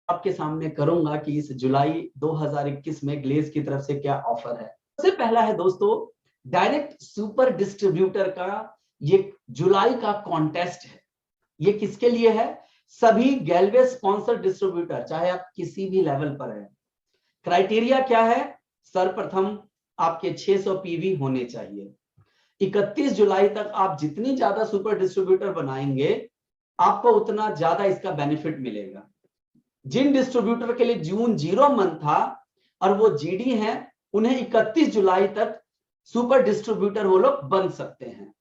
आपके सामने करूंगा कि इस जुलाई 2021 में ग्लेज की तरफ से क्या ऑफर है। सबसे पहला है दोस्तों, डायरेक्ट सुपर डिस्ट्रीब्यूटर का ये जुलाई का कॉन्टेस्ट है। ये किसके लिए है? सभी गैल्वे स्पॉन्सर डिस्ट्रीब्यूटर, चाहे आप किसी भी लेवल पर है। क्राइटेरिया क्या है? सर्वप्रथम आपके 600 पीवी होने चाहिए। 31 जुलाई तक आप जितनी ज्यादा सुपर डिस्ट्रीब्यूटर बनाएंगे, आपको उतना ज्यादा इसका बेनिफिट मिलेगा। जिन डिस्ट्रीब्यूटर के लिए जून 0 मंथ था और वो जीडी हैं, उन्हें 31 जुलाई तक सुपर डिस्ट्रीब्यूटर वो लोग बन सकते हैं।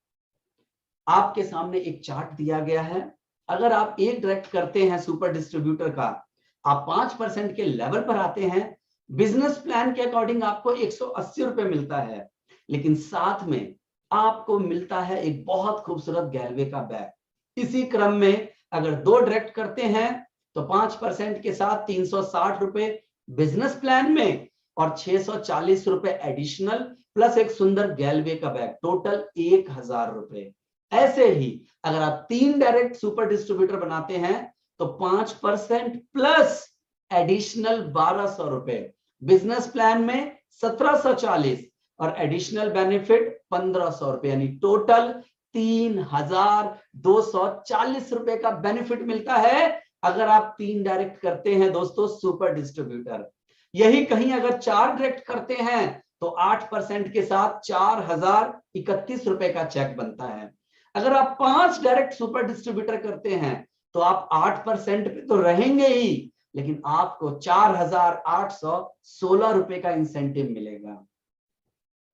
आपके सामने एक चार्ट दिया गया है। अगर आप एक डायरेक्ट करते हैं सुपर डिस्ट्रीब्यूटर का, आप 5% के लेवल पर आते हैं। बिजनेस प्लान के अकॉर्डिंग आपको 180 रुपए मिलता है, लेकिन साथ में आपको मिलता है एक बहुत खूबसूरत गैल्वे का बैग। इसी क्रम में अगर 2 डायरेक्ट करते हैं तो 5% के साथ 360 रुपए बिजनेस प्लान में और 640 रुपए एडिशनल प्लस एक सुंदर गैल्वे का बैग, टोटल 1000 रुपए। ऐसे ही अगर आप 3 डायरेक्ट सुपर डिस्ट्रीब्यूटर बनाते हैं तो 5% प्लस एडिशनल 1200 रुपए, बिजनेस प्लान में 1740 और एडिशनल बेनिफिट 1500 रुपए, यानी टोटल 3240 रुपए का बेनिफिट मिलता है अगर आप 3 डायरेक्ट करते हैं दोस्तों सुपर डिस्ट्रीब्यूटर। यही कहीं अगर 4 डायरेक्ट करते हैं तो 8% के साथ 4031 रुपए का चेक बनता है। अगर आप 5 डायरेक्ट सुपर डिस्ट्रीब्यूटर करते हैं तो आप 8% पे तो रहेंगे ही, लेकिन आपको 4816 रुपए का इंसेंटिव मिलेगा।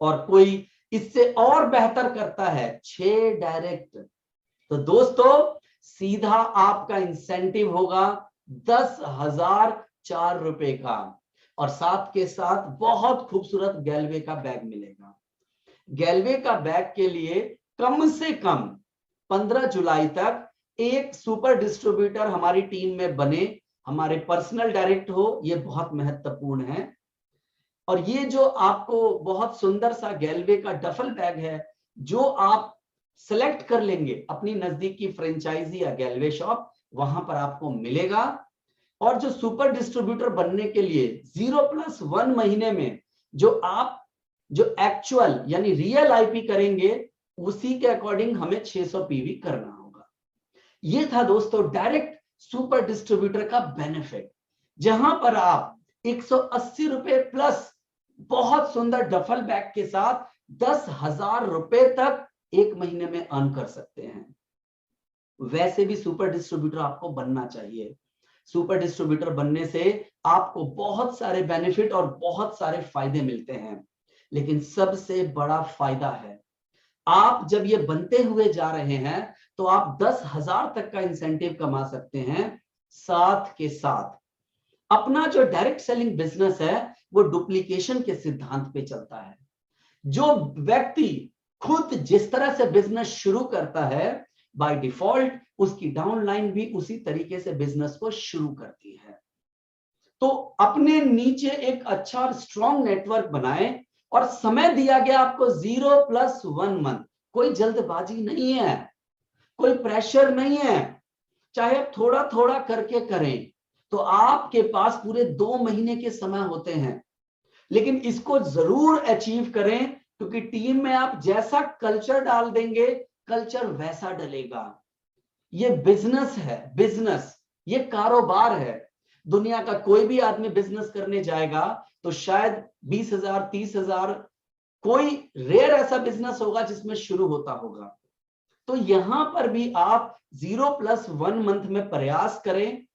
और कोई इससे और बेहतर करता है 6 डायरेक्ट, तो दोस्तों सीधा आपका इंसेंटिव होगा 10,004 रुपए का, और साथ के साथ बहुत खूबसूरत गैल्वे का बैग मिलेगा। गैल्वे का बैग के लिए कम से कम 15 जुलाई तक एक सुपर डिस्ट्रीब्यूटर हमारी टीम में बने, हमारे पर्सनल डायरेक्ट हो, ये बहुत महत्वपूर्ण है। और ये जो आपको बहुत सुंदर सा गैल्वे का डफल बैग है, जो आप सेलेक्ट कर लेंगे अपनी नजदीकी फ्रेंचाइजी या गैल्वे शॉप, वहां पर आपको मिलेगा। और जो सुपर डिस्ट्रीब्यूटर बनने के लिए 0+1 महीने में जो एक्चुअल यानी रियल आईपी करेंगे, उसी के अकॉर्डिंग हमें 600 पीवी करना होगा। ये था दोस्तों डायरेक्ट सुपर डिस्ट्रीब्यूटर का बेनिफिट, जहां पर आप 180 रुपए प्लस बहुत सुंदर डफल बैग के साथ 10,000 रुपए तक एक महीने में अर्न कर सकते हैं। वैसे भी सुपर डिस्ट्रीब्यूटर आपको बनना चाहिए। सुपर डिस्ट्रीब्यूटर बनने से आपको बहुत सारे बेनिफिट और बहुत सारे फायदे मिलते हैं, लेकिन सबसे बड़ा फायदा है आप जब ये बनते हुए जा रहे हैं तो आप 10,000 तक का इंसेंटिव कमा सकते हैं। साथ के साथ अपना जो डायरेक्ट सेलिंग बिजनेस है वो डुप्लीकेशन के सिद्धांत पे चलता है। जो व्यक्ति खुद जिस तरह से बिजनेस शुरू करता है, बाय डिफॉल्ट उसकी डाउनलाइन भी उसी तरीके से बिजनेस को शुरू करती है। तो अपने नीचे एक अच्छा स्ट्रॉन्ग नेटवर्क बनाएं, और समय दिया गया आपको 0+1 मंथ। कोई जल्दबाजी नहीं है, कोई प्रेशर नहीं है, चाहे आप थोड़ा थोड़ा करके करें तो आपके पास पूरे 2 महीने के समय होते हैं, लेकिन इसको जरूर अचीव करें, क्योंकि टीम में आप जैसा कल्चर डाल देंगे कल्चर वैसा डलेगा। ये बिजनेस है, बिजनेस ये कारोबार है। दुनिया का कोई भी आदमी बिजनेस करने जाएगा तो शायद 20,000 30,000, कोई रेयर ऐसा बिजनेस होगा जिसमें शुरू होता होगा। तो यहां पर भी आप 0+1 मंथ में प्रयास करें,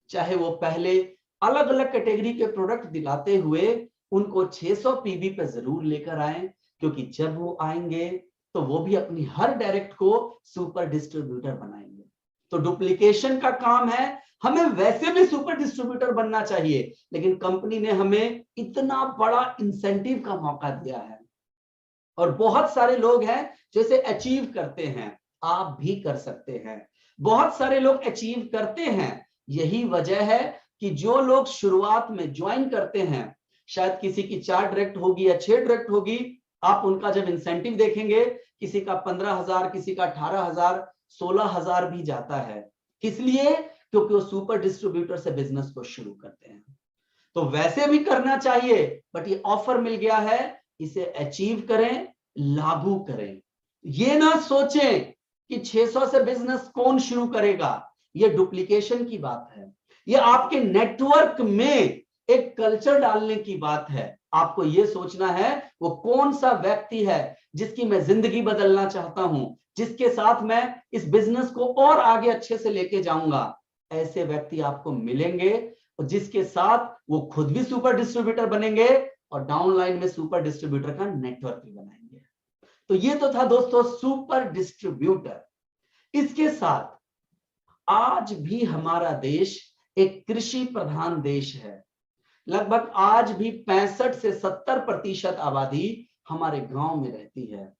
चाहे वो पहले अलग अलग कैटेगरी के प्रोडक्ट दिलाते हुए उनको 600 पीवी पे जरूर लेकर आए, क्योंकि जब वो आएंगे तो वो भी अपनी हर डायरेक्ट को सुपर डिस्ट्रीब्यूटर बनाएंगे। तो डुप्लीकेशन का काम है, हमें वैसे भी सुपर डिस्ट्रीब्यूटर बनना चाहिए, लेकिन कंपनी ने हमें इतना बड़ा इंसेंटिव का मौका दिया है और बहुत सारे लोग हैं जो इसे अचीव करते हैं। आप भी कर सकते हैं, बहुत सारे लोग अचीव करते हैं। यही वजह है कि जो लोग शुरुआत में ज्वाइन करते हैं, शायद किसी की 4 डायरेक्ट होगी या 6 डायरेक्ट होगी, आप उनका जब इंसेंटिव देखेंगे किसी का 15,000, किसी का 18,000, 16,000 भी जाता है। इसलिए क्योंकि वो सुपर डिस्ट्रीब्यूटर से बिजनेस को शुरू करते हैं। तो वैसे भी करना चाहिए, बट ये ऑफर मिल गया है, इसे अचीव करें, लागू करें। ये ना सोचें कि 600 से बिजनेस कौन शुरू करेगा, ये डुप्लीकेशन की बात है। ये आपके नेटवर्क में एक कल्चर डालने की बात है। आपको यह सोचना है वो कौन सा व्यक्ति है जिसकी मैं जिंदगी बदलना चाहता हूं, जिसके साथ मैं इस बिजनेस को और आगे अच्छे से लेके जाऊंगा। ऐसे व्यक्ति आपको मिलेंगे और जिसके साथ वो खुद भी सुपर डिस्ट्रीब्यूटर बनेंगे और डाउनलाइन में सुपर डिस्ट्रीब्यूटर का नेटवर्क भी बनाएंगे। तो ये तो था दोस्तों सुपर डिस्ट्रीब्यूटर। इसके साथ आज भी हमारा देश एक कृषि प्रधान देश है। लगभग आज भी 65 से 70% आबादी हमारे गांव में रहती है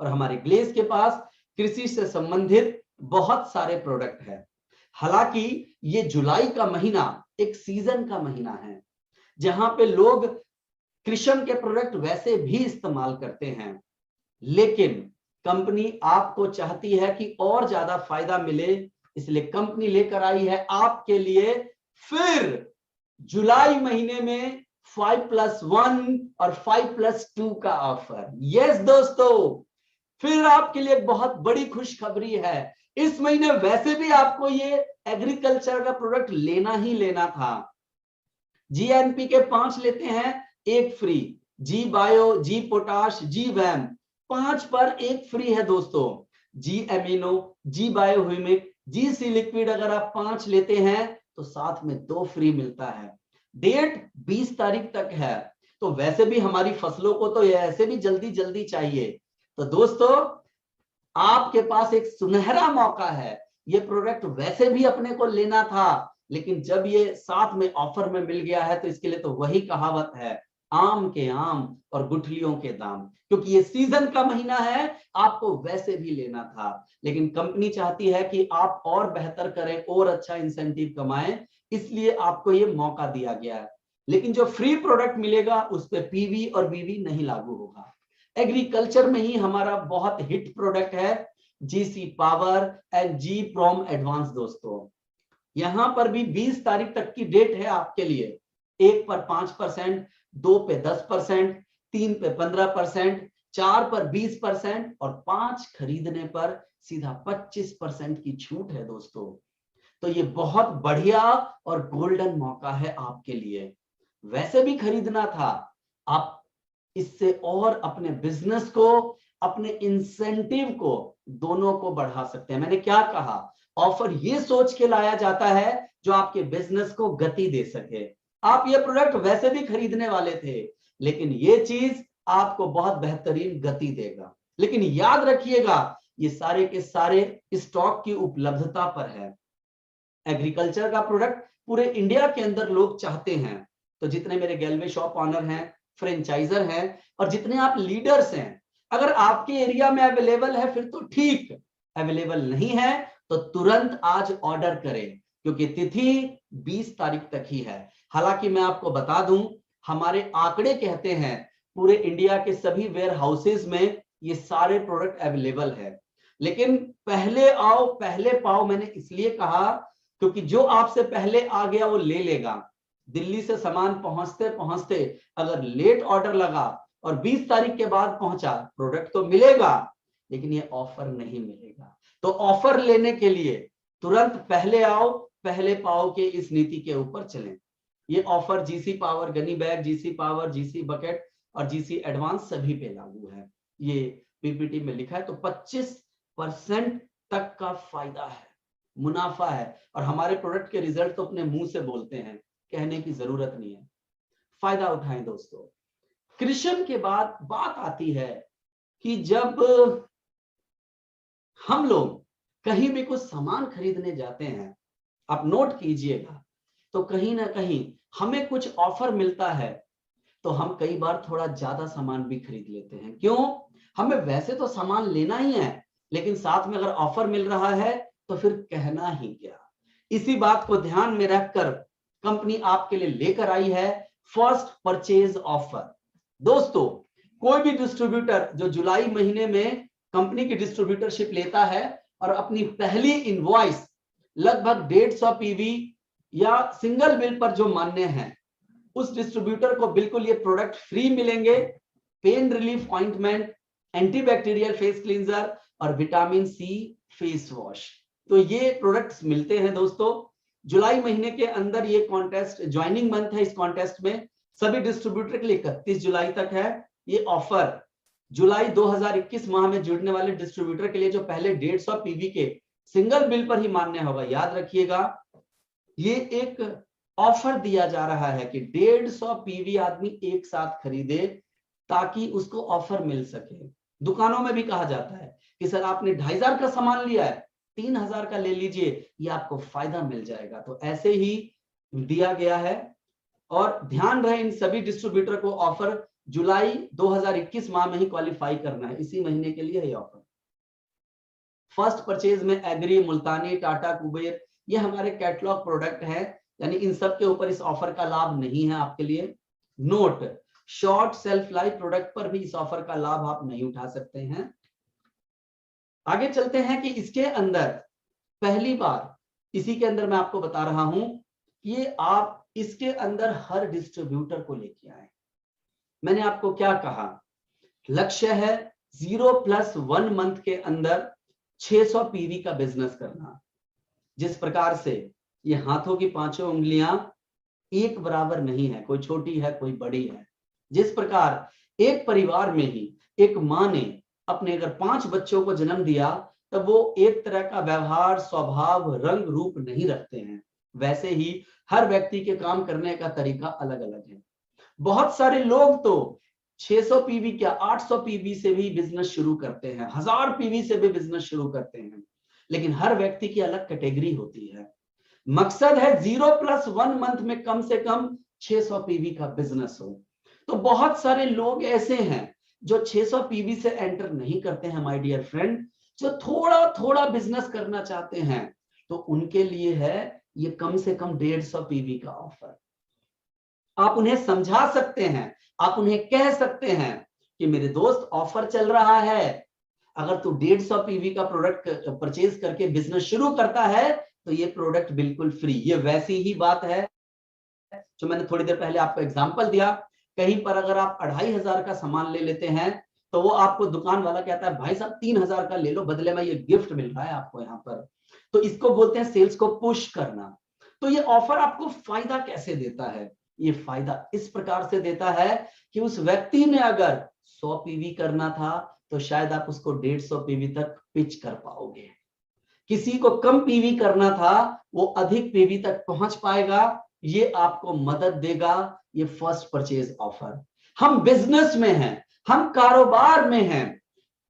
और हमारे ग्लेस के पास कृषि से संबंधित बहुत सारे प्रोडक्ट है। हालांकि ये जुलाई का महीना एक सीजन का महीना है जहां पे लोग कृषि के प्रोडक्ट वैसे भी इस्तेमाल करते हैं, लेकिन कंपनी आपको चाहती है कि और ज्यादा फायदा मिले, इसलिए कंपनी लेकर आई है आपके लिए फिर जुलाई महीने में 5+1 और 5+2 का ऑफर। यस दोस्तों, फिर आपके लिए एक बहुत बड़ी खुशखबरी है। इस महीने वैसे भी आपको ये एग्रीकल्चर का प्रोडक्ट लेना ही लेना था। जीएनपी के 5 लेते हैं, एक फ्री। जी बायो, जी पोटाश, जी वैम, 5 पर एक फ्री है दोस्तों। जी एमिनो, जी बायो ह्यूमिक, जी सी लिक्विड अगर आप 5 लेते हैं तो साथ में 2 फ्री मिलता है। डेट 20 तारीख तक है, तो वैसे भी हमारी फसलों को तो ऐसे भी जल्दी जल्दी चाहिए। तो दोस्तों आपके पास एक सुनहरा मौका है। ये प्रोडक्ट वैसे भी अपने को लेना था, लेकिन जब ये साथ में ऑफर में मिल गया है तो इसके लिए तो वही कहावत है, आम के आम और गुठलियों के दाम। क्योंकि ये सीजन का महीना है, आपको वैसे भी लेना था, लेकिन कंपनी चाहती है कि आप और बेहतर करें और अच्छा इंसेंटिव कमाएं, इसलिए आपको ये मौका दिया गया है। लेकिन जो फ्री प्रोडक्ट मिलेगा उस पर पीवी और बीवी नहीं लागू होगा। एग्रीकल्चर में ही हमारा बहुत हिट प्रोडक्ट है GC power and G prom advance. दोस्तों यहां पर भी 20 तारीख तक की डेट है आपके लिए। 1 पर 5%, 2 पे 10%, 3 पे 15%, 4 पर 20% और 5 खरीदने पर सीधा 25% की छूट है दोस्तों। तो ये बहुत बढ़िया और गोल्डन मौका है आपके लिए। वैसे भी खरीदना था, आप इससे और अपने बिजनेस को, अपने इंसेंटिव को, दोनों को बढ़ा सकते हैं। मैंने क्या कहा, ऑफर ये सोच के लाया जाता है जो आपके बिजनेस को गति दे सके। आप ये प्रोडक्ट वैसे भी खरीदने वाले थे, लेकिन ये चीज आपको बहुत बेहतरीन गति देगा। लेकिन याद रखिएगा ये सारे के सारे स्टॉक की उपलब्धता पर है। एग्रीकल्चर का प्रोडक्ट पूरे इंडिया के अंदर लोग चाहते हैं। तो जितने मेरे गैलवे शॉप ऑनर हैं, फ्रेंचाइजर हैं और जितने आप लीडर्स हैं, अगर आपके एरिया में अवेलेबल है फिर तो ठीक, अवेलेबल नहीं है तो तुरंत आज ऑर्डर करें, क्योंकि तिथि 20 तारीख तक ही है। हालांकि मैं आपको बता दूं, हमारे आंकड़े कहते हैं पूरे इंडिया के सभी वेयर हाउसेज में ये सारे प्रोडक्ट अवेलेबल है। लेकिन पहले आओ पहले पाओ मैंने इसलिए कहा क्योंकि जो आपसे पहले आ गया वो ले लेगा। दिल्ली से सामान पहुंचते पहुंचते अगर लेट ऑर्डर लगा और 20 तारीख के बाद पहुंचा, प्रोडक्ट तो मिलेगा लेकिन ये ऑफर नहीं मिलेगा। तो ऑफर लेने के लिए तुरंत पहले आओ पहले पाओ के इस नीति के ऊपर चलें। ये offer GC power gunny bag, GC power, GC bucket और जीसी एडवांस सभी पे लागू है। ये पीपीटी में लिखा है। तो 25% तक का फायदा है, मुनाफा है। और हमारे प्रोडक्ट के रिजल्ट तो अपने मुंह से बोलते हैं, कहने की जरूरत नहीं है। फायदा उठाएं दोस्तों। कृषि के बाद बात आती है कि जब हम लोग कहीं भी कुछ सामान खरीदने जाते हैं, आप नोट कीजिएगा, तो कहीं ना कहीं हमें कुछ ऑफर मिलता है तो हम कई बार थोड़ा ज्यादा सामान भी खरीद लेते हैं। क्यों? हमें वैसे तो सामान लेना ही है, लेकिन साथ में अगर ऑफर मिल रहा है तो फिर कहना ही क्या। इसी बात को ध्यान में रखकर कंपनी आपके लिए लेकर आई है फर्स्ट परचेज ऑफर। दोस्तों कोई भी डिस्ट्रीब्यूटर जो जुलाई महीने में कंपनी की डिस्ट्रीब्यूटरशिप लेता है और अपनी पहली इनवॉइस लगभग 150 पीवी या सिंगल बिल पर जो मान्य है उस डिस्ट्रीब्यूटर को बिल्कुल ये प्रोडक्ट फ्री मिलेंगे। Pain relief ointment, antibacterial face cleanser और विटामिन सी फेस वॉश, तो ये प्रोडक्ट्स मिलते हैं दोस्तों। जुलाई महीने के अंदर ये कॉन्टेस्ट ज्वाइनिंग मंथ है। इस कॉन्टेस्ट में सभी डिस्ट्रीब्यूटर के लिए 31 जुलाई तक है ये ऑफर। जुलाई 2021 माह में जुड़ने वाले डिस्ट्रीब्यूटर के लिए जो पहले 150 पीवी के सिंगल बिल पर ही मान्य होगा, याद रखिएगा ये एक ऑफर दिया जा रहा है कि 150 पीवी आदमी एक साथ खरीदे ताकि उसको ऑफर मिल सके। दुकानों में भी कहा जाता है कि सर आपने 2500 का सामान लिया है, 3000 का ले लीजिए, ये आपको फायदा मिल जाएगा। तो ऐसे ही दिया गया है और ध्यान रहे इन सभी डिस्ट्रीब्यूटर को ऑफर जुलाई 2021 माह में ही क्वालिफाई करना है, इसी महीने के लिए ये ऑफर। फर्स्ट परचेज में एग्री, मुल्तानी, टाटा, कुबेर, ये हमारे कैटलॉग प्रोडक्ट है, यानी इन सब के ऊपर इस ऑफर का लाभ नहीं है आपके लिए। Note, short shelf life product पर भी इस ऑफर का लाभ आप नहीं उठा सकते हैं। आगे चलते हैं कि इसके अंदर पहली बार इसी के अंदर मैं आपको बता रहा हूं, ये आप इसके अंदर हर डिस्ट्रीब्यूटर को लेके आए। मैंने आपको क्या कहा, लक्ष्य है 0+1 मंथ के अंदर 600 पीवी का बिजनेस करना। जिस प्रकार से ये हाथों की पांचों उंगलियां एक बराबर नहीं है, कोई छोटी है कोई बड़ी है, जिस प्रकार एक परिवार में ही एक मां ने अपने अगर 5 बच्चों को जन्म दिया तब वो एक तरह का व्यवहार, स्वभाव, रंग, रूप नहीं रखते हैं, वैसे ही हर व्यक्ति के काम करने का तरीका अलग अलग है। बहुत सारे लोग तो 600 पीवी क्या 800 पीवी से भी बिजनेस शुरू करते हैं, 1000 पीवी से भी बिजनेस शुरू करते हैं, लेकिन हर व्यक्ति की अलग कैटेगरी होती है। मकसद है 0+1 मंथ में कम से कम 600 पीवी का बिजनेस हो। तो बहुत सारे लोग ऐसे हैं जो 600 पीवी से एंटर नहीं करते हैं माय डियर फ्रेंड, जो थोड़ा थोड़ा बिजनेस करना चाहते हैं, तो उनके लिए है ये कम से कम 150 पीवी का ऑफर। आप उन्हें समझा सकते हैं, आप उन्हें कह सकते हैं कि मेरे दोस्त ऑफर चल रहा है, अगर तू 150 पीवी का प्रोडक्ट परचेज करके बिजनेस शुरू करता है तो ये प्रोडक्ट बिल्कुल फ्री। ये वैसी ही बात है जो मैंने थोड़ी देर पहले आपको एग्जांपल दिया। कहीं पर अगर आप 2500 का सामान ले लेते हैं तो वो आपको दुकान वाला कहता है भाई साहब 3000 का ले लो, बदले में ये गिफ्ट मिल रहा है आपको यहाँ पर। तो इसको बोलते हैं सेल्स को पुश करना। तो ये ऑफर आपको फायदा कैसे देता है, ये फायदा इस प्रकार से देता है कि उस व्यक्ति ने अगर 100 पीवी करना था तो शायद आप उसको 150 पीवी तक पिच कर पाओगे। किसी को कम पीवी करना था वो अधिक पीवी तक पहुंच पाएगा, ये आपको मदद देगा ये फर्स्ट परचेज ऑफर। हम बिजनेस में हैं, हम कारोबार में हैं,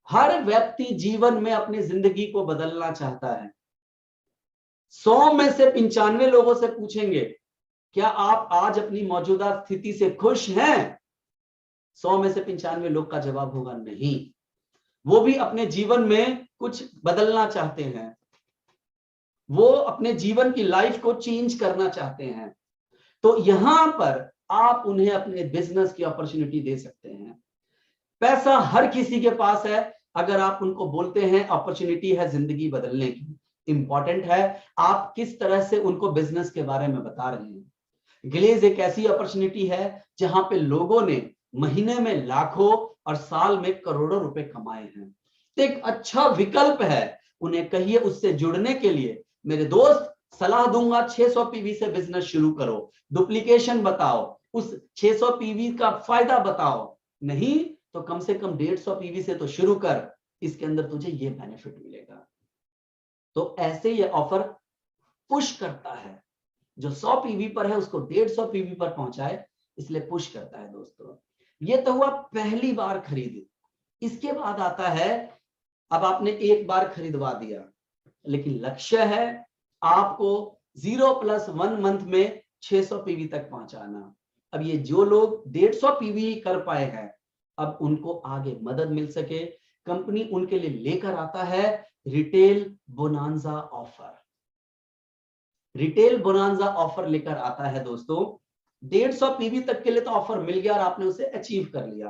हर व्यक्ति जीवन में अपनी जिंदगी को बदलना चाहता है। 100 में से 95 लोगों से पूछेंगे क्या आप आज अपनी मौजूदा स्थिति से खुश हैं, 100 में से 95 लोग का जवाब होगा नहीं। वो भी अपने जीवन में कुछ बदलना चाहते हैं, वो अपने जीवन की लाइफ को चेंज करना चाहते हैं। तो यहां पर आप उन्हें अपने बिजनेस की अपॉर्चुनिटी दे सकते हैं। पैसा हर किसी के पास है, अगर आप उनको बोलते हैं अपॉर्चुनिटी है जिंदगी बदलने की, इंपॉर्टेंट है आप किस तरह से उनको बिजनेस के बारे में बता रहे हैं। ग्लेज एक ऐसी अपॉर्चुनिटी है जहां पे लोगों ने महीने में लाखों और साल में करोड़ों रुपए कमाए हैं। तो एक अच्छा विकल्प है, उन्हें कहिए उससे जुड़ने के लिए मेरे दोस्त सलाह दूंगा 600 पीवी से बिजनेस शुरू करो, डुप्लीकेशन बताओ, उस 600 पीवी का फायदा बताओ, नहीं तो कम से कम 150 पीवी से तो शुरू कर, इसके अंदर तुझे ये बेनिफिट मिलेगा। तो ऐसे ये ऑफर पुश करता है, जो 100 पीवी पर है उसको 150 पीवी पर पहुंचाए, इसलिए पुश करता है दोस्तों। ये तो हुआ पहली बार खरीदी। इसके बाद आता है अब आपने एक बार खरीदवा दिया, लेकिन लक्ष्य है आपको 0+1 मंथ में 600 पीवी तक पहुंचाना। अब ये जो लोग 150 पीवी कर पाए हैं, अब उनको आगे मदद मिल सके, कंपनी उनके लिए लेकर आता है retail bonanza offer. Retail bonanza offer लेकर आता है दोस्तों। 150 पीवी तक के लिए तो ऑफर मिल गया और आपने उसे अचीव कर लिया,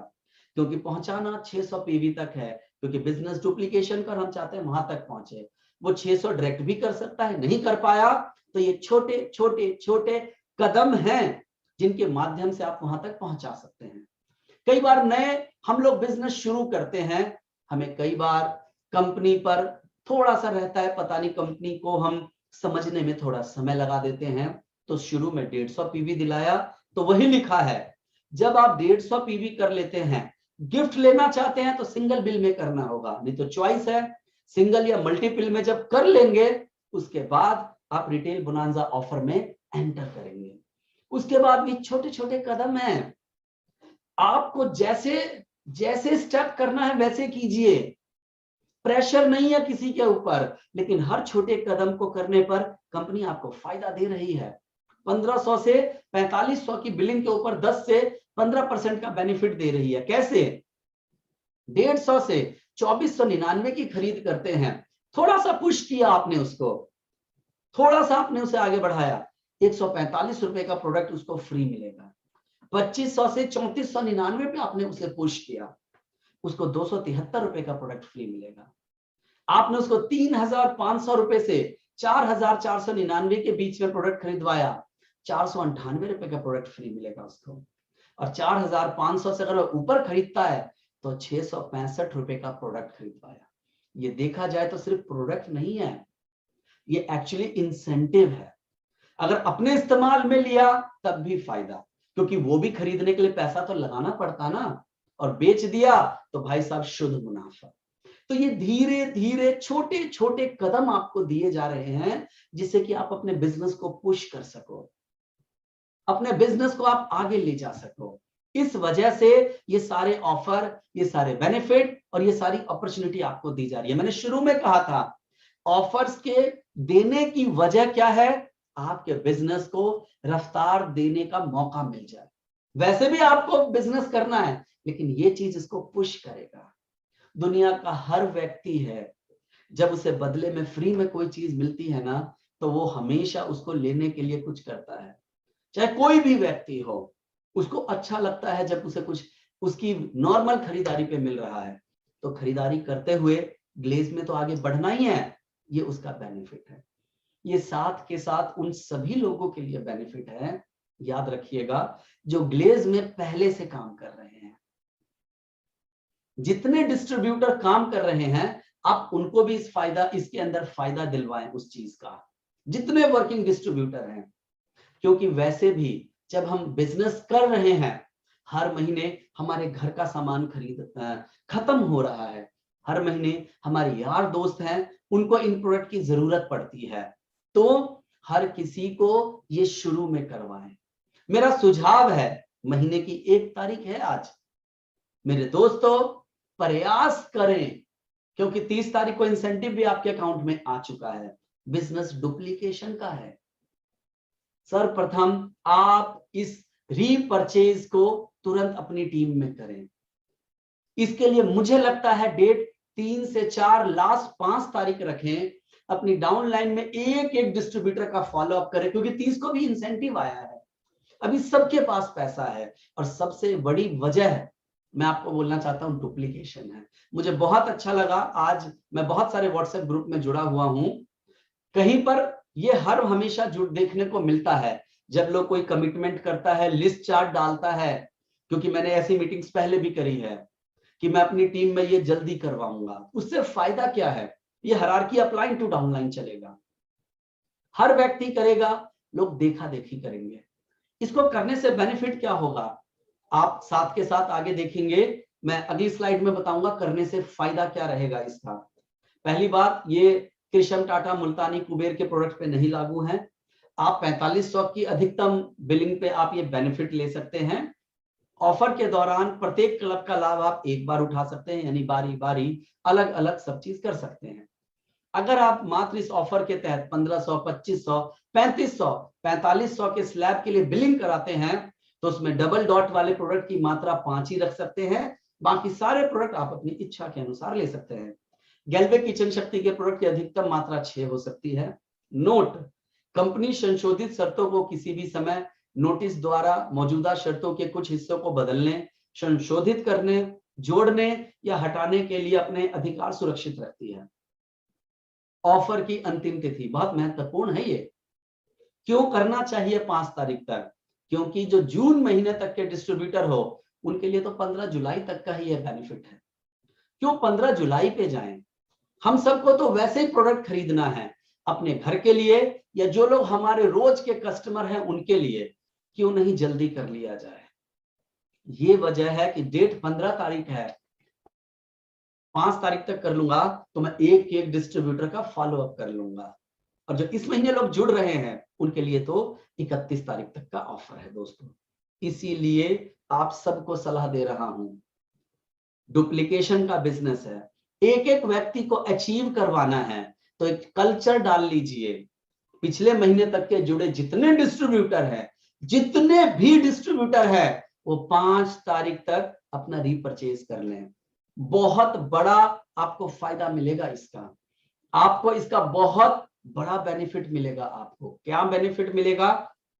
क्योंकि पहुंचाना 600 पीवी तक है, क्योंकि बिजनेस डुप्लीकेशन कर हम चाहते हैं वहां तक पहुंचे। वो 600 डायरेक्ट भी कर सकता है, नहीं कर पाया तो ये छोटे छोटे छोटे कदम हैं जिनके माध्यम से आप वहां तक पहुंचा सकते हैं। कई बार नए हम लोग बिजनेस शुरू करते हैं, हमें कई बार कंपनी पर थोड़ा सा रहता है, पता नहीं कंपनी को हम समझने में थोड़ा समय लगा देते हैं। तो शुरू में 150 पीवी दिलाया तो वही लिखा है, जब आप 150 पीवी कर लेते हैं, गिफ्ट लेना चाहते हैं तो सिंगल बिल में करना होगा, नहीं तो चॉइस है सिंगल या मल्टीपल में। जब कर लेंगे उसके बाद आप रिटेल बोनांजा ऑफर में एंटर करेंगे। उसके बाद भी छोटे छोटे कदम हैं, आपको जैसे जैसे स्टेप करना है वैसे कीजिए, प्रेशर नहीं है किसी के ऊपर, लेकिन हर छोटे कदम को करने पर कंपनी आपको फायदा दे रही है। 1500 से 4500 की बिलिंग के ऊपर 10 से 15% का बेनिफिट दे रही है। कैसे? 150 से 2499 की खरीद करते हैं, थोड़ा सा पुश किया आपने उसको, थोड़ा सा आपने उसे आगे बढ़ाया, 145 रुपए का प्रोडक्ट उसको फ्री मिलेगा। 2500 से 3499 पे आपने उसे पुश किया, उसको 273 रुपए का प्रोडक्ट फ्री मिलेगा। आपने उसको 3500 रुपए से 4499 के बीच में प्रोडक्ट खरीदवाया, 498 रुपए का प्रोडक्ट फ्री मिलेगा उसको। और 4500 से अगर ऊपर खरीदता है तो 665 रुपए का प्रोडक्ट खरीदवाया। ये देखा जाए तो सिर्फ प्रोडक्ट नहीं है, ये एक्चुअली इंसेंटिव है। अगर अपने इस्तेमाल में लिया तब भी फायदा, क्योंकि वो भी खरीदने के लिए पैसा तो लगाना पड़ता ना, और बेच दिया तो भाई साहब शुद्ध मुनाफा। तो ये धीरे धीरे छोटे छोटे कदम आपको दिए जा रहे हैं जिससे कि आप अपने बिजनेस को पुश कर सको, अपने बिजनेस को आप आगे ले जा सको। इस वजह से ये सारे ऑफर, ये सारे बेनिफिट और ये सारी अपॉर्चुनिटी आपको दी जा रही है। मैंने शुरू में कहा था ऑफर्स के देने की वजह क्या है, आपके बिजनेस को रफ्तार देने का मौका मिल जाए। वैसे भी आपको बिजनेस करना है, लेकिन ये चीज इसको पुश करेगा। दुनिया का हर व्यक्ति है, जब उसे बदले में फ्री में कोई चीज मिलती है ना, तो वो हमेशा उसको लेने के लिए कुछ करता है। चाहे कोई भी व्यक्ति हो, उसको अच्छा लगता है जब उसे कुछ उसकी नॉर्मल खरीदारी पे मिल रहा है, तो खरीदारी करते हुए ग्लेज में तो आगे बढ़ना ही है, ये उसका बेनिफिट है। ये साथ के साथ उन सभी लोगों के लिए बेनिफिट है, याद रखिएगा, जो ग्लेज में पहले से काम कर रहे हैं। जितने डिस्ट्रीब्यूटर काम कर रहे हैं, आप उनको भी इसके अंदर फायदा दिलवाएं उस चीज का, जितने वर्किंग डिस्ट्रीब्यूटर हैं। क्योंकि वैसे भी जब हम बिजनेस कर रहे हैं, हर महीने हमारे घर का सामान खत्म हो रहा है, हर महीने हमारे यार दोस्त हैं, उनको इन प्रोडक्ट की जरूरत पड़ती है, तो हर किसी को ये शुरू में करवाएं। मेरा सुझाव है, महीने की 1 तारीख है आज, मेरे दोस्तों प्रयास करें, क्योंकि 30 तारीख को इंसेंटिव भी आपके अकाउंट में आ चुका है, बिजनेस डुप्लीकेशन का है। सर्वप्रथम आप इस रीपरचेज को तुरंत अपनी टीम में करें। इसके लिए मुझे लगता है डेट 3 से 4, लास्ट 5 तारीख रखें। अपनी डाउनलाइन में एक एक डिस्ट्रीब्यूटर का फॉलोअप करें, क्योंकि 30 को भी इंसेंटिव आया है, अभी सबके पास पैसा है। और सबसे बड़ी वजह मैं आपको बोलना चाहता हूं, डुप्लीकेशन है। मुझे बहुत अच्छा लगा, आज मैं बहुत सारे व्हाट्सएप ग्रुप में जुड़ा हुआ हूं, कहीं पर ये हर हमेशा देखने को मिलता है, जब लोग कोई कमिटमेंट करता है, लिस्ट चार्ट डालता है, क्योंकि मैंने ऐसी मीटिंग्स पहले भी करी है कि मैं अपनी टीम में ये जल्दी करवाऊंगा। उससे फायदा क्या है, ये हायरार्की अपलाइन टू डाउनलाइन चलेगा, हर व्यक्ति करेगा, लोग देखा देखी करेंगे। इसको करने से बेनिफिट क्या होगा, आप साथ के साथ आगे देखेंगे, मैं अगली स्लाइड में बताऊंगा करने से फायदा क्या रहेगा इसका। पहली बात, ये कृष्ण, टाटा, मुल्तानी, कुबेर के प्रोडक्ट पे नहीं लागू है। आप 4500 की अधिकतम बिलिंग पे आप ये बेनिफिट ले सकते हैं। ऑफर के दौरान प्रत्येक क्लब का लाभ आप एक बार उठा सकते हैं, यानी बारी बारी अलग अलग सब चीज कर सकते हैं। अगर आप मात्र इस ऑफर के तहत 1500, 2500, 3500, 4500 के स्लैब के लिए बिलिंग कराते हैं, तो उसमें डबल डॉट वाले प्रोडक्ट की मात्रा 5 ही रख सकते हैं, बाकी सारे प्रोडक्ट आप अपनी इच्छा के अनुसार ले सकते हैं। गैल्वे किचन शक्ति के प्रोडक्ट की अधिकतम मात्रा 6 हो सकती है। नोट, कंपनी संशोधित शर्तों को किसी भी समय नोटिस द्वारा मौजूदा शर्तों के कुछ हिस्सों को बदलने, संशोधित करने, जोड़ने या हटाने के लिए अपने अधिकार सुरक्षित रखती है। ऑफर की अंतिम तिथि बहुत महत्वपूर्ण है ये। क्यों करना चाहिए 5 तारीख तक? क्योंकि जो जून महीने तक के डिस्ट्रीब्यूटर हो उनके लिए तो 15 जुलाई तक का ही ये बेनिफिट है। क्यों 15 जुलाई पे जाएं? हम सबको तो वैसे ही प्रोडक्ट खरीदना है अपने घर के लिए, या जो लोग हमारे रोज के कस्टमर हैं उनके लिए, क्यों नहीं जल्दी कर लिया जाए? ये वजह है कि डेट 15 तारीख है, 5 तारीख तक कर लूंगा तो मैं एक एक डिस्ट्रीब्यूटर का फॉलो अप कर लूंगा। और जो इस महीने लोग जुड़ रहे हैं उनके लिए तो 31 तारीख तक का ऑफर है दोस्तों। इसीलिए आप सबको सलाह दे रहा हूं, डुप्लीकेशन का बिजनेस है, एक एक व्यक्ति को अचीव करवाना है तो एक कल्चर डाल लीजिए। पिछले महीने तक के जुड़े जितने डिस्ट्रीब्यूटर हैं, जितने भी डिस्ट्रीब्यूटर है, वो 5 तारीख तक अपना रीपरचेज कर लें। बहुत बड़ा आपको फायदा मिलेगा इसका, आपको इसका बहुत बड़ा बेनिफिट मिलेगा। आपको क्या बेनिफिट मिलेगा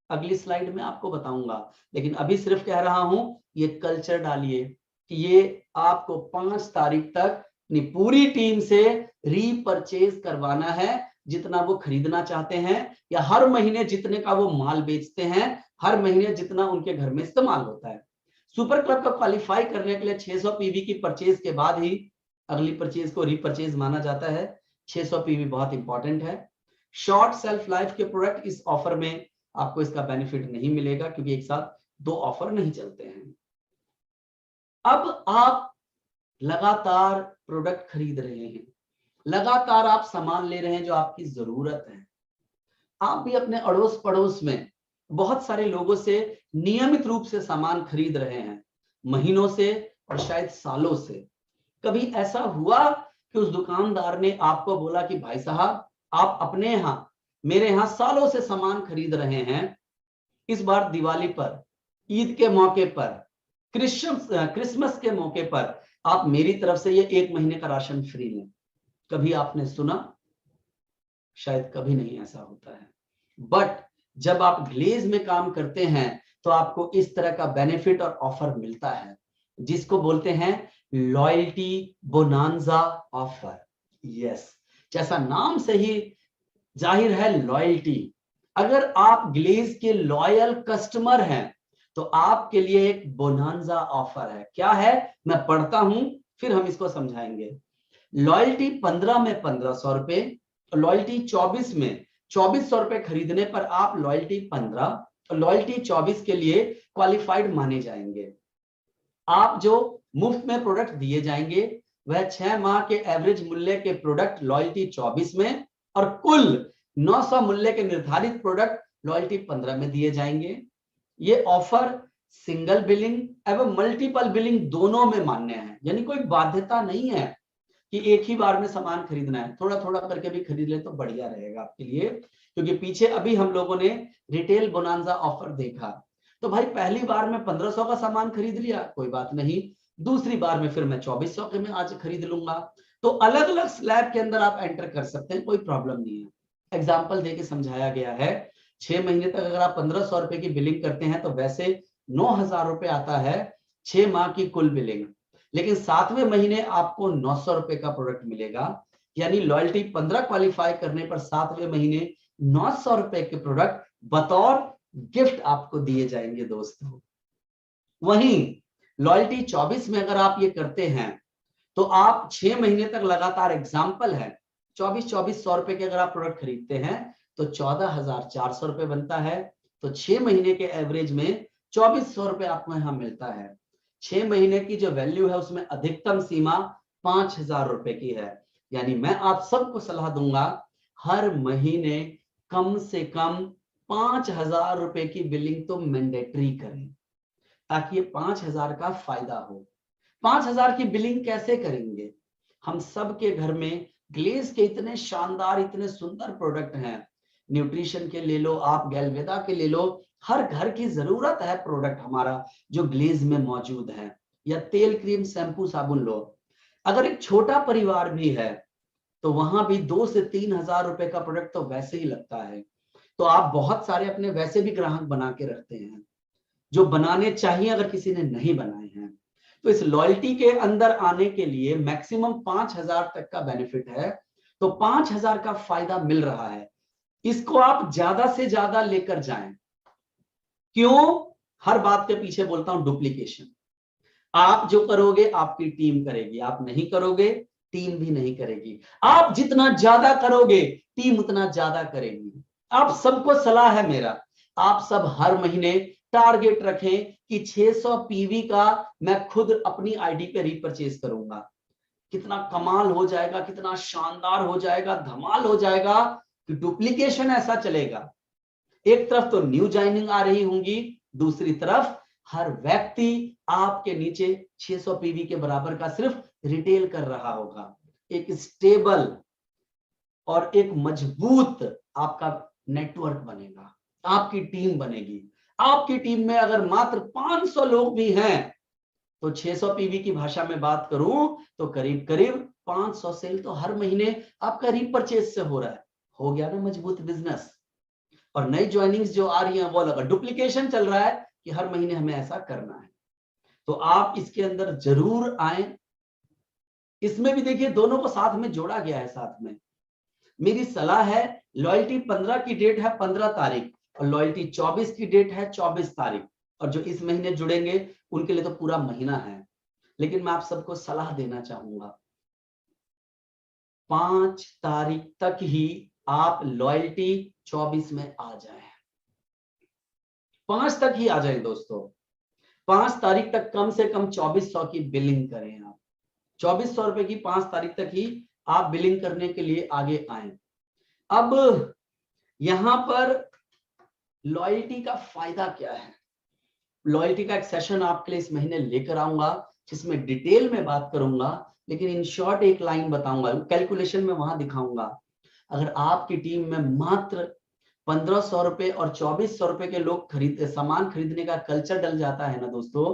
अगली स्लाइड में आपको बताऊंगा, लेकिन अभी सिर्फ कह रहा हूं ये कल्चर डालिए कि ये आपको 5 तारीख तक अपनी पूरी टीम से रीपरचेज करवाना है, जितना वो खरीदना चाहते हैं, या हर महीने जितने का वो माल बेचते हैं, हर महीने जितना उनके घर में इस्तेमाल होता है। सुपर क्लब का क्वालिफाई करने के लिए 600 पीवी की परचेज के बाद ही अगली परचेज को रीपरचेज माना जाता है। 600 पीवी बहुत इंपॉर्टेंट है। शॉर्ट सेल्फ लाइफ के प्रोडक्ट इस ऑफर में आपको इसका बेनिफिट नहीं मिलेगा क्योंकि एक साथ 2 ऑफर नहीं चलते हैं। अब आप लगातार प्रोडक्ट खरीद रहे हैं, लगातार आप सामान ले रहे हैं जो आपकी जरूरत है। आप भी अपने अड़ोस पड़ोस में बहुत सारे लोगों से नियमित रूप से सामान खरीद रहे हैं, महीनों से और शायद सालों से। कभी ऐसा हुआ कि उस दुकानदार ने आपको बोला कि भाई साहब आप अपने यहां मेरे यहां सालों से सामान खरीद रहे हैं, इस बार दिवाली पर, ईद के मौके पर, क्रिसमस के मौके पर आप मेरी तरफ से ये 1 महीने का राशन फ्री लें। कभी आपने सुना? शायद कभी नहीं ऐसा होता है। बट जब आप ग्लेज में काम करते हैं तो आपको इस तरह का बेनिफिट और ऑफर मिलता है, जिसको बोलते हैं लॉयल्टी बोनांजा ऑफर। यस, जैसा नाम से ही जाहिर है लॉयल्टी। अगर आप ग्लेज के लॉयल कस्टमर हैं तो आपके लिए एक बोनांजा ऑफर है। क्या है? मैं पढ़ता हूं फिर हम इसको समझाएंगे। लॉयल्टी 15 में 1500 रुपए, लॉयल्टी 24 में 2400 रुपए खरीदने पर आप लॉयल्टी 15 और लॉयल्टी 24 के लिए क्वालिफाइड माने जाएंगे। आप जो मुफ्त में प्रोडक्ट दिए जाएंगे वह 6 माह के एवरेज मूल्य के प्रोडक्ट लॉयल्टी 24 में और कुल 900 मूल्य के निर्धारित प्रोडक्ट लॉयल्टी 15 में दिए जाएंगे। ये ऑफर सिंगल बिलिंग एवं मल्टीपल बिलिंग दोनों में मान्य है, यानी कोई बाध्यता नहीं है कि एक ही बार में सामान खरीदना है, थोड़ा थोड़ा करके भी खरीद ले तो बढ़िया रहेगा आपके लिए। क्योंकि पीछे अभी हम लोगों ने रिटेल बोनांजा ऑफर देखा, तो भाई पहली बार में 1500 का सामान खरीद लिया, कोई बात नहीं, दूसरी बार में फिर मैं 2400 के में आज खरीद लूंगा। तो अलग अलग स्लैब के अंदर आप एंटर कर सकते हैं, कोई प्रॉब्लम नहीं है। एग्जाम्पल देके समझाया गया है। 6 महीने तक अगर आप 1500 रुपए की बिलिंग करते हैं तो वैसे 9000 रुपए आता है 6 माह की कुल बिलिंग, लेकिन 7वें महीने आपको 900 रुपए का प्रोडक्ट मिलेगा, यानी लॉयल्टी 15 क्वालिफाई करने पर 7वें महीने 900 रुपए के प्रोडक्ट बतौर गिफ्ट आपको दिए जाएंगे दोस्तों। वहीं लॉयल्टी 24 में अगर आप ये करते हैं तो आप 6 महीने तक लगातार, एग्जाम्पल है 2400 रुपए के अगर आप प्रोडक्ट खरीदते हैं तो 14,400 रुपए बनता है। तो 6 महीने के एवरेज में 2400 रुपए आपको यहां मिलता है। 6 महीने की जो वैल्यू है उसमें अधिकतम सीमा 5,000 रुपए की है। यानी मैं आप सबको सलाह दूंगा हर महीने कम से कम 5,000 रुपए की बिलिंग तो मैंडेटरी करें, ताकि ये 5,000 का फायदा हो। 5,000 की बिलिंग कैसे करेंगे? हम सबके घर में ग्लेज के इतने शानदार, इतने सुंदर प्रोडक्ट हैं। न्यूट्रिशन के ले लो, आप गैलवेदा के ले लो, हर घर की जरूरत है प्रोडक्ट हमारा जो ग्लेज में मौजूद है। या तेल, क्रीम, शैम्पू, साबुन लो। अगर एक छोटा परिवार भी है तो वहां भी 2 से 3,000 रुपए का प्रोडक्ट तो वैसे ही लगता है। तो आप बहुत सारे अपने वैसे भी ग्राहक बना के रखते हैं जो बनाने चाहिए अगर किसी ने नहीं बनाए हैं। तो इस लॉयल्टी के अंदर आने के लिए मैक्सिमम 5,000 तक का बेनिफिट है। तो 5,000 का फायदा मिल रहा है, इसको आप ज्यादा से ज्यादा लेकर जाएं। क्यों? हर बात के पीछे बोलता हूं डुप्लीकेशन। आप जो करोगे आपकी टीम करेगी, आप नहीं करोगे टीम भी नहीं करेगी। आप जितना ज्यादा करोगे टीम उतना ज्यादा करेगी। आप सबको सलाह है मेरा, आप सब हर महीने टारगेट रखें कि 600 पीवी का मैं खुद अपनी आईडी पे रीपरचेज करूंगा। कितना कमाल हो जाएगा, कितना शानदार हो जाएगा, धमाल हो जाएगा कि डुप्लीकेशन ऐसा चलेगा। एक तरफ तो न्यू ज्वाइनिंग आ रही होंगी, दूसरी तरफ हर व्यक्ति आपके नीचे 600 पीवी के बराबर का सिर्फ रिटेल कर रहा होगा। एक स्टेबल और एक मजबूत आपका नेटवर्क बनेगा, आपकी टीम बनेगी। आपकी टीम में अगर मात्र 500 लोग भी हैं तो 600 पीवी की भाषा में बात करूं तो करीब करीब 500 सेल तो हर महीने आपका रीपरचेज से हो रहा है। हो गया ना मजबूत बिजनेस। और नई ज्वाइनिंग्स जो आ रही हैं वो लगा, डुप्लीकेशन चल रहा है कि हर महीने हमें ऐसा करना है। तो आप इसके अंदर जरूर आए। इसमें भी देखिए दोनों को साथ में जोड़ा गया है। साथ में मेरी सलाह है, लॉयल्टी 15 की डेट है 15 तारीख और लॉयल्टी 24 की डेट है 24 तारीख, और जो इस महीने जुड़ेंगे उनके लिए तो पूरा महीना है। लेकिन मैं आप सबको सलाह देना चाहूंगा 5 तारीख तक ही आप लॉयल्टी 24 में आ जाए। 5 तक ही आ जाए दोस्तों। 5 तारीख तक कम से कम 2400 की बिलिंग करें। आप 2400 रुपए की 5 तारीख तक ही आप बिलिंग करने के लिए आगे आए। अब यहां पर लॉयल्टी का फायदा क्या है? लॉयल्टी का एक सेशन आपके लिए इस महीने लेकर आऊंगा जिसमें डिटेल में बात करूंगा, लेकिन इन शॉर्ट एक लाइन बताऊंगा, कैलकुलेशन में वहां दिखाऊंगा। अगर आपकी टीम में मात्र 1500 रुपए और 2400 रुपए के लोग सामान खरीदने का कल्चर डल जाता है ना दोस्तों,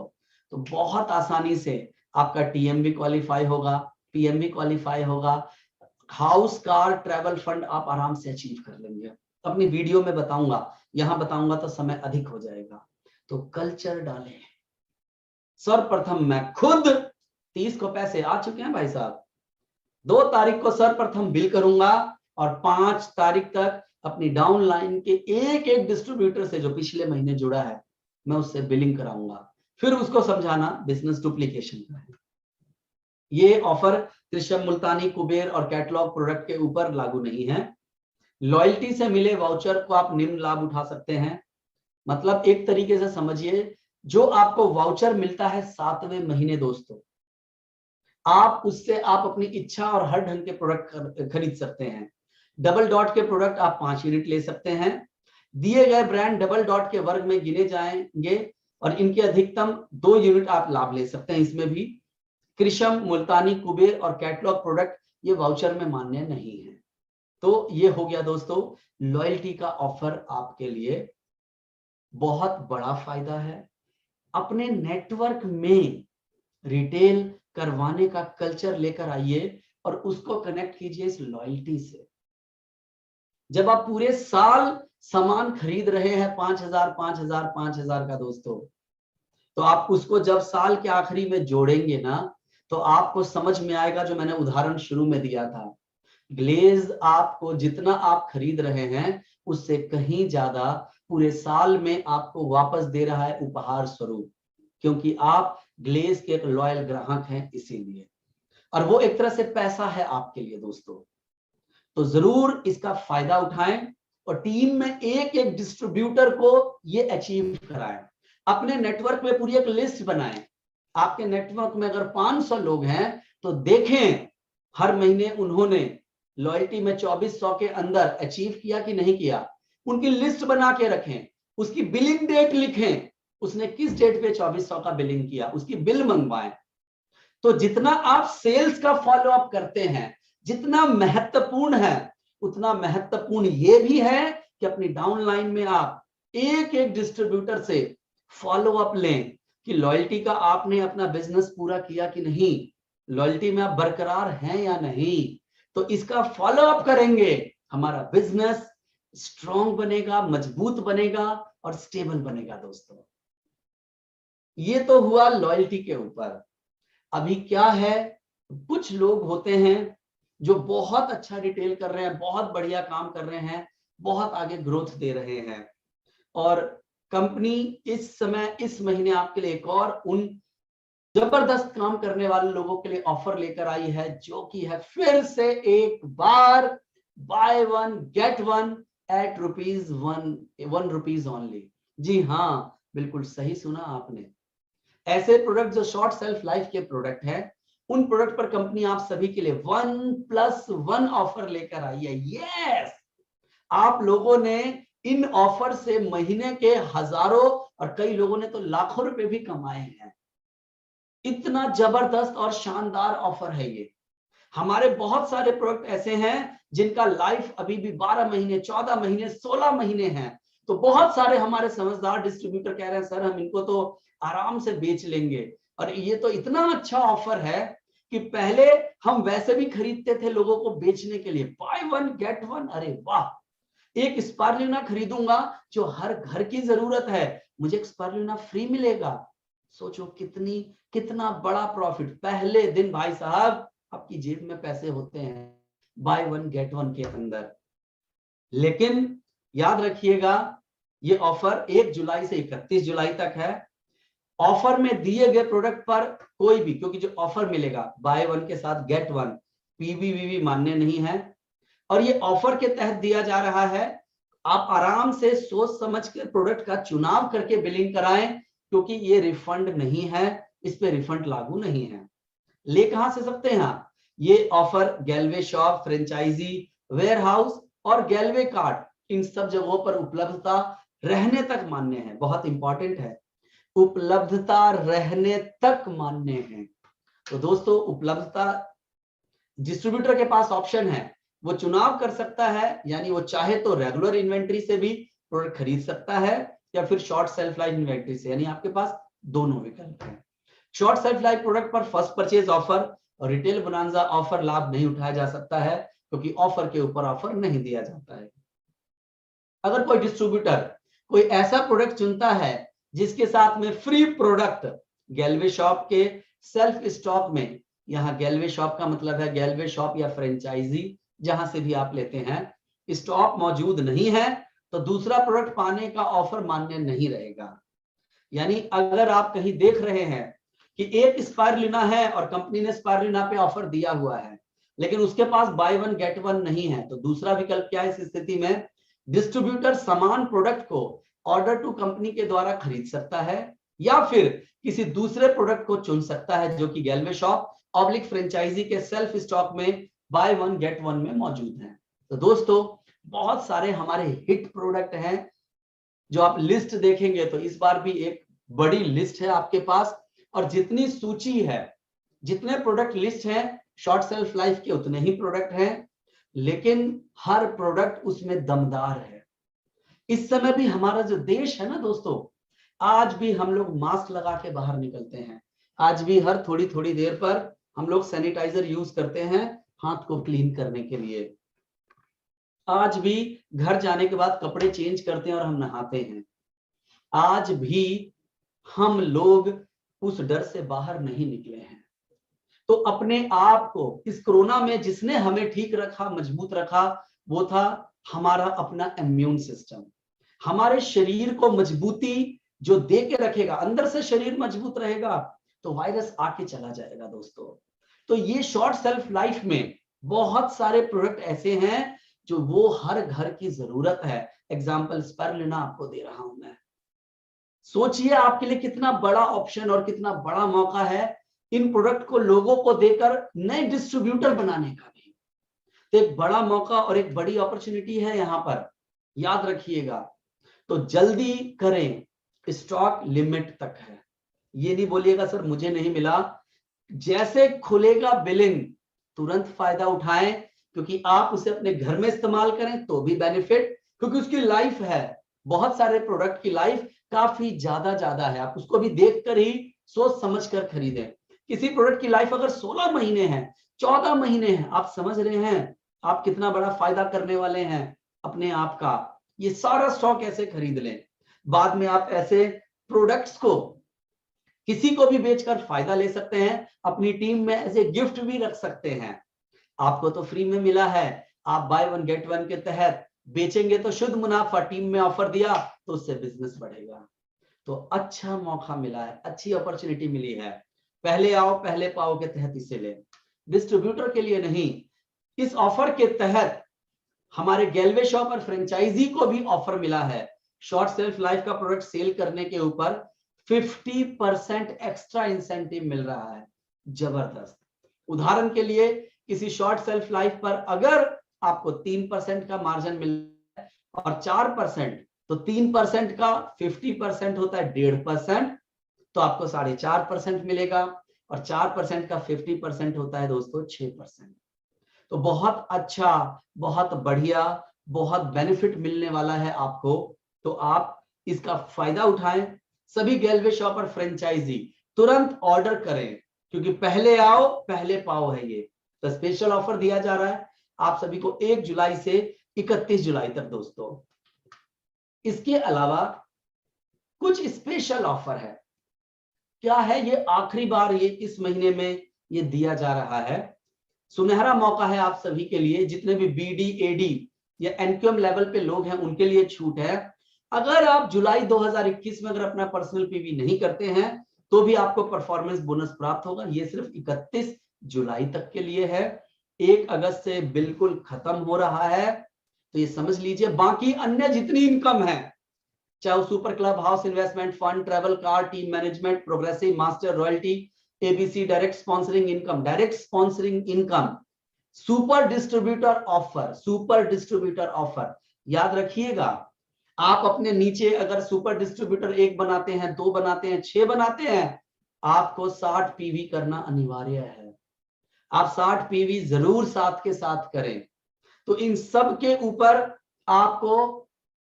तो बहुत आसानी से आपका टीएम भी क्वालिफाई होगा, पीएम भी क्वालिफाई होगा, हाउस कार ट्रैवल फंड आप आराम से अचीव कर लेंगे। अपनी वीडियो में बताऊंगा, यहां बताऊंगा तो समय अधिक हो जाएगा। तो कल्चर डालें। सर्वप्रथम मैं खुद 30 को पैसे आ चुके हैं भाई साहब, 2 तारीख को सर्वप्रथम बिल करूंगा और 5 तारीख तक अपनी डाउन लाइन के एक एक डिस्ट्रीब्यूटर से जो पिछले महीने जुड़ा है मैं उससे बिलिंग कराऊंगा। फिर उसको समझाना बिजनेस डुप्लीकेशन का है। ये ऑफर कृषम मुल्तानी कुबेर और कैटलॉग प्रोडक्ट के ऊपर लागू नहीं है। लॉयल्टी से मिले वाउचर को आप निम्न लाभ उठा सकते हैं। मतलब एक तरीके से समझिए, जो आपको वाउचर मिलता है 7वें महीने दोस्तों, आप उससे आप अपनी इच्छा और हर ढंग के प्रोडक्ट खरीद सकते हैं। डबल डॉट के प्रोडक्ट आप 5 यूनिट ले सकते हैं। दिए गए ब्रांड डबल डॉट के वर्ग में गिने जाएंगे और इनके अधिकतम 2 यूनिट आप लाभ ले सकते हैं। इसमें भी कृषम मुल्तानी कुबेर और कैटलॉग प्रोडक्ट ये वाउचर में मान्य नहीं है। तो ये हो गया दोस्तों लॉयल्टी का ऑफर आपके लिए। बहुत बड़ा फायदा है। अपने नेटवर्क में रिटेल करवाने का कल्चर लेकर आइए और उसको कनेक्ट कीजिए इस लॉयल्टी से। जब आप पूरे साल सामान खरीद रहे हैं 5,000 5,000 5,000 का दोस्तों, तो आप उसको जब साल के आखिरी में जोड़ेंगे ना, तो आपको समझ में आएगा जो मैंने उदाहरण शुरू में दिया था। ग्लेज आपको जितना आप खरीद रहे हैं उससे कहीं ज्यादा पूरे साल में आपको वापस दे रहा है उपहार स्वरूप, क्योंकि आप ग्लेज के एक लॉयल ग्राहक हैं इसीलिए। और वो एक तरह से पैसा है आपके लिए दोस्तों। तो जरूर इसका फायदा उठाएं और टीम में एक एक डिस्ट्रीब्यूटर को ये अचीव कराएं। अपने नेटवर्क में पूरी एक लिस्ट बनाएं। आपके नेटवर्क में अगर 500 लोग हैं तो देखें हर महीने उन्होंने लॉयल्टी में 2400 के अंदर अचीव किया कि नहीं किया। उनकी लिस्ट बना के रखें, उसकी बिलिंग डेट लिखें, उसने किस डेट पे 2400 का बिलिंग किया, उसकी बिल मंगवाएं। तो जितना आप सेल्स का फॉलो अप करते हैं, जितना महत्वपूर्ण है, उतना महत्वपूर्ण ये भी है कि अपनी डाउनलाइन में आप एक एक डिस्ट्रीब्यूटर से फॉलो अप लें कि लॉयल्टी का आपने अपना बिजनेस पूरा किया कि नहीं, लॉयल्टी में आप बरकरार हैं या नहीं। तो इसका फॉलो अप करेंगे, हमारा बिजनेस स्ट्रॉन्ग बनेगा, मजबूत बनेगा और स्टेबल बनेगा दोस्तों। ये तो हुआ लॉयल्टी के ऊपर। अभी क्या है, कुछ लोग होते हैं जो बहुत अच्छा रिटेल कर रहे हैं, बहुत बढ़िया काम कर रहे हैं, बहुत आगे ग्रोथ दे रहे हैं। और कंपनी इस समय इस महीने आपके लिए एक और उन जबरदस्त काम करने वाले लोगों के लिए ऑफर लेकर आई है, जो कि है फिर से एक बार buy one get one at ₹1 only. जी हाँ, बिल्कुल सही सुना आपने। ऐसे प्रोडक्ट जो शॉर्ट सेल्फ लाइफ के प्रोडक्ट है, उन प्रोडक्ट पर कंपनी आप सभी के लिए 1+1 ऑफर लेकर आई है। यस, आप लोगों ने इन ऑफर से महीने के हजारों और कई लोगों ने तो लाखों रुपए भी कमाए हैं। इतना जबरदस्त और शानदार ऑफर है ये। हमारे बहुत सारे प्रोडक्ट ऐसे हैं जिनका लाइफ अभी भी 12 महीने, 14 महीने, 16 महीने हैं। तो बहुत सारे हमारे समझदार डिस्ट्रीब्यूटर कह रहे हैं, सर हम इनको तो आराम से बेच लेंगे। और ये तो इतना अच्छा ऑफर है कि पहले हम वैसे भी खरीदते थे लोगों को बेचने के लिए, बाय वन गेट वन। अरे वाह, एक स्पारुलिना खरीदूंगा जो हर घर की जरूरत है, मुझे एक स्पारुलिना फ्री मिलेगा। सोचो कितना बड़ा प्रॉफिट पहले दिन भाई साहब आपकी जेब में पैसे होते हैं बाय वन गेट वन के अंदर। लेकिन याद रखिएगा, ये ऑफर 1 जुलाई से 31 जुलाई तक है। ऑफर में दिए गए प्रोडक्ट पर कोई भी, क्योंकि जो ऑफर मिलेगा बाय वन के साथ गेट वन, पीवीवीवी मान्य नहीं है। और ये ऑफर के तहत दिया जा रहा है। आप आराम से सोच समझ कर प्रोडक्ट का चुनाव करके बिलिंग कराएं, क्योंकि ये रिफंड नहीं है, इस पे रिफंड लागू नहीं है। ले कहां से सकते हैं आप? ये offer Galway shop, franchisee, warehouse और गैलवे कार्ड, इन सब जगहों पर उपलब्धता रहने तक मान्य है। बहुत इंपॉर्टेंट है, उपलब्धता रहने तक मान्य है। तो दोस्तों, उपलब्धता डिस्ट्रीब्यूटर के पास ऑप्शन है, वो चुनाव कर सकता है। यानी वो चाहे तो रेगुलर इन्वेंट्री से भी प्रोडक्ट खरीद सकता है या फिर शॉर्ट सेल्फ लाइफ इन्वेंट्री से, यानी आपके पास दोनों विकल्प हैं। शॉर्ट सेल्फ लाइफ प्रोडक्ट पर फर्स्ट परचेज ऑफर और रिटेल बोनांजा ऑफर लाभ नहीं उठाया जा सकता है, क्योंकि ऑफर के ऊपर ऑफर नहीं दिया जाता है। अगर कोई डिस्ट्रीब्यूटर कोई ऐसा प्रोडक्ट चुनता है जिसके साथ में फ्री प्रोडक्ट गैलवे शॉप के सेल्फ स्टॉक में, यहाँ गैलवे शॉप का मतलब है गैलवे शॉप या फ्रेंचाइजी जहां से भी आप लेते हैं, स्टॉक मौजूद नहीं है, तो दूसरा प्रोडक्ट पाने का ऑफर मान्य नहीं रहेगा। यानी अगर आप कहीं देख रहे हैं कि एक स्पारुलिना है और कंपनी ने स्पारुलिना पे ऑफर दिया हुआ है, लेकिन उसके पास बाय वन गेट वन नहीं है, तो दूसरा विकल्प क्या है इस स्थिति में? डिस्ट्रीब्यूटर समान प्रोडक्ट को ऑर्डर टू कंपनी के द्वारा खरीद सकता है या फिर किसी दूसरे प्रोडक्ट को चुन सकता है जो कि गैलवे शॉप ऑब्लिक फ्रेंचाइजी के सेल्फ स्टॉक में बाय वन गेट वन में मौजूद है। तो दोस्तों, बहुत सारे हमारे हिट प्रोडक्ट हैं जो आप लिस्ट देखेंगे तो इस बार भी एक बड़ी लिस्ट है आपके पास। और जितनी सूची है, जितने प्रोडक्ट लिस्ट हैं, शॉर्ट सेल्फ लाइफ के उतने ही प्रोडक्ट हैं, लेकिन हर प्रोडक्ट उसमें दमदार है। इस समय भी हमारा जो देश है ना दोस्तों, आज भी हम लोग मास्क लगा के बाहर निकलते हैं, आज भी हर थोड़ी थोड़ी देर पर हम लोग सैनिटाइजर यूज करते हैं हाथ को क्लीन करने के लिए, आज भी घर जाने के बाद कपड़े चेंज करते हैं और हम नहाते हैं, आज भी हम लोग उस डर से बाहर नहीं निकले हैं। तो अपने आप को इस कोरोना में जिसने हमें ठीक रखा, मजबूत रखा, वो था हमारा अपना इम्यून सिस्टम। हमारे शरीर को मजबूती जो दे के रखेगा, अंदर से शरीर मजबूत रहेगा तो वायरस आके चला जाएगा दोस्तों। तो ये शॉर्ट सेल्फ लाइफ में बहुत सारे प्रोडक्ट ऐसे हैं जो वो हर घर की जरूरत है। एग्जाम्पल स्पारुलिना आपको दे रहा हूं मैं। सोचिए आपके लिए कितना बड़ा ऑप्शन और कितना बड़ा मौका है इन प्रोडक्ट को लोगों को देकर नए डिस्ट्रीब्यूटर बनाने का भी। तो एक बड़ा मौका और एक बड़ी अपॉर्चुनिटी है यहाँ पर, याद रखिएगा। तो जल्दी करें, स्टॉक लिमिट तक है। ये नहीं बोलिएगा सर मुझे नहीं मिला, जैसे खुलेगा बिलिंग तुरंत फायदा उठाएं, क्योंकि आप उसे अपने घर में इस्तेमाल करें तो भी बेनिफिट, क्योंकि उसकी लाइफ है, बहुत सारे प्रोडक्ट की लाइफ काफी ज्यादा है। आप उसको भी देखकर ही सोच समझ कर खरीदें। किसी प्रोडक्ट की लाइफ अगर 16 महीने है, 14 महीने है, आप समझ रहे हैं आप कितना बड़ा फायदा करने वाले हैं अपने आप का। ये सारा स्टॉक ऐसे खरीद लें, बाद में आप ऐसे प्रोडक्ट्स को किसी को भी बेचकर फायदा ले सकते हैं, अपनी टीम में ऐसे गिफ्ट भी रख सकते हैं। आपको तो फ्री में मिला है, आप बाय वन गेट वन के तहत बेचेंगे तो शुद्ध मुनाफा, टीम में ऑफर दिया तो उससे बिजनेस बढ़ेगा। तो अच्छा मौका मिला है, अच्छी अपॉर्चुनिटी मिली है, पहले आओ पहले पाओ के तहत इसे ले। डिस्ट्रीब्यूटर के लिए नहीं, इस ऑफर के तहत हमारे गैलवे शॉप और फ्रेंचाइजी को भी ऑफर मिला है। शॉर्ट सेल्फ लाइफ का प्रोडक्ट सेल करने के ऊपर 50% एक्स्ट्रा इंसेंटिव मिल रहा है, जबरदस्त। उदाहरण के लिए किसी शॉर्ट सेल्फ लाइफ पर अगर आपको 3% का मार्जिन मिल रहा है और 4%, तो 3% का 50% होता है 1.5%, तो आपको 4.5% मिलेगा, और 4% का 50% होता है दोस्तों 6%। तो बहुत अच्छा, बहुत बढ़िया, बहुत बेनिफिट मिलने वाला है आपको। तो आप इसका फायदा उठाएं। सभी गैलवे शॉप और फ्रेंचाइजी तुरंत ऑर्डर करें, क्योंकि पहले आओ पहले पाओ है ये। तो स्पेशल ऑफर दिया जा रहा है आप सभी को 1 जुलाई से 31 जुलाई तक दोस्तों। इसके अलावा कुछ स्पेशल ऑफर है। क्या है ये? आखिरी बार ये इस महीने में ये दिया जा रहा है। सुनहरा मौका है आप सभी के लिए, जितने भी बीडी एडी या एनक्यूएम लेवल पे लोग हैं उनके लिए छूट है। अगर आप जुलाई 2021 में अगर अपना पर्सनल पीवी नहीं करते हैं तो भी आपको परफॉर्मेंस बोनस प्राप्त होगा। ये सिर्फ 31 जुलाई तक के लिए है, 1 अगस्त से बिल्कुल खत्म हो रहा है। तो ये समझ लीजिए, बाकी अन्य जितनी इनकम है, चाहे वो super club house, investment fund, travel car, team management, progressive, master, royalty, ABC, direct sponsoring income, super distributor offer, याद रखिएगा। आप अपने नीचे अगर सुपर डिस्ट्रीब्यूटर 1 बनाते हैं, 2 बनाते हैं, 6 बनाते हैं, आपको 60 पीवी करना अनिवार्य है। आप 60 पीवी जरूर साथ के साथ करें। तो इन सब के ऊपर आपको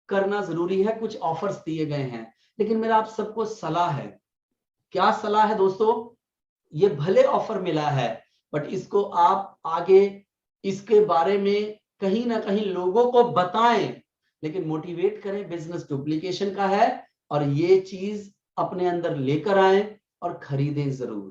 करना जरूरी है। कुछ ऑफर्स दिए गए हैं, लेकिन मेरा आप सबको सलाह है। क्या सलाह है दोस्तों? ये भले ऑफर मिला है, बट इसको आप आगे इसके बारे में कहीं ना कहीं लोगों को बताएं, लेकिन मोटिवेट करें। बिजनेस डुप्लीकेशन का है और ये चीज अपने अंदर लेकर आए और खरीदें जरूर।